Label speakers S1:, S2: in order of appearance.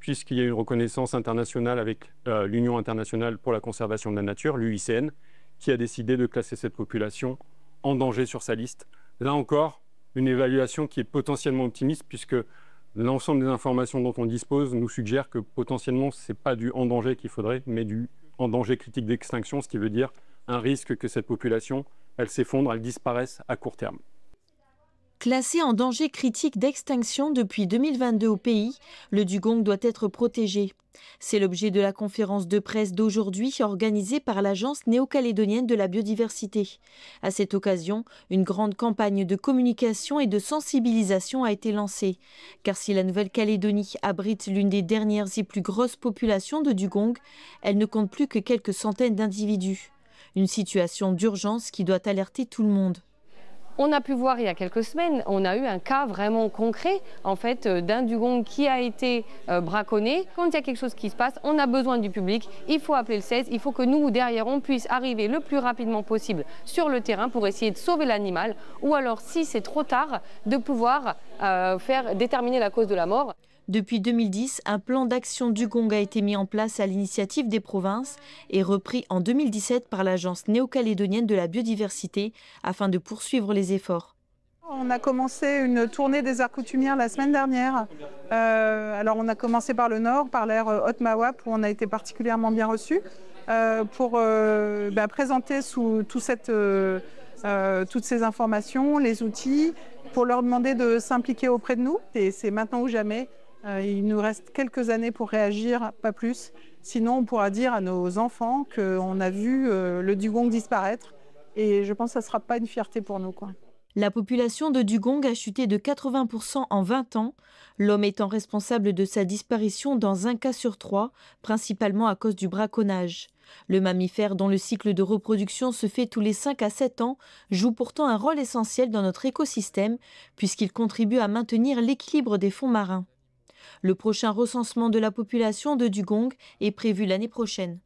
S1: puisqu'il y a une reconnaissance internationale avec l'Union internationale pour la conservation de la nature, l'UICN, qui a décidé de classer cette population en danger sur sa liste. Là encore, une évaluation qui est potentiellement optimiste, puisque l'ensemble des informations dont on dispose nous suggère que potentiellement, ce n'est pas du en danger qu'il faudrait, mais du en danger critique d'extinction, ce qui veut dire un risque que cette population, elle s'effondre, elle disparaisse à court terme.
S2: Classé en danger critique d'extinction depuis 2022 au pays, le dugong doit être protégé. C'est l'objet de la conférence de presse d'aujourd'hui organisée par l'Agence néo-calédonienne de la biodiversité. À cette occasion, une grande campagne de communication et de sensibilisation a été lancée. Car si la Nouvelle-Calédonie abrite l'une des dernières et plus grosses populations de dugong, elle ne compte plus que quelques centaines d'individus. Une situation d'urgence qui doit alerter tout le monde.
S3: On a pu voir il y a quelques semaines, on a eu un cas vraiment concret en fait d'un dugong qui a été braconné. Quand il y a quelque chose qui se passe, on a besoin du public, il faut appeler le 16, il faut que nous derrière on puisse arriver le plus rapidement possible sur le terrain pour essayer de sauver l'animal, ou alors si c'est trop tard de pouvoir faire déterminer la cause de la mort.
S2: Depuis 2010, un plan d'action dugong a été mis en place à l'initiative des provinces et repris en 2017 par l'Agence néo-calédonienne de la biodiversité afin de poursuivre les efforts.
S4: On a commencé une tournée des aires coutumières la semaine dernière. Alors on a commencé par le nord, par l'aire Haute-Mawap, où on a été particulièrement bien reçus, pour présenter toutes ces informations, les outils, pour leur demander de s'impliquer auprès de nous. Et c'est maintenant ou jamais. Il nous reste quelques années pour réagir, pas plus. Sinon, on pourra dire à nos enfants qu'on a vu le dugong disparaître. Et je pense que ça ne sera pas une fierté pour nous, quoi.
S2: La population de dugong a chuté de 80% en 20 ans, l'homme étant responsable de sa disparition dans un cas sur 3, principalement à cause du braconnage. Le mammifère, dont le cycle de reproduction se fait tous les 5 à 7 ans, joue pourtant un rôle essentiel dans notre écosystème, puisqu'il contribue à maintenir l'équilibre des fonds marins. Le prochain recensement de la population de dugong est prévu l'année prochaine.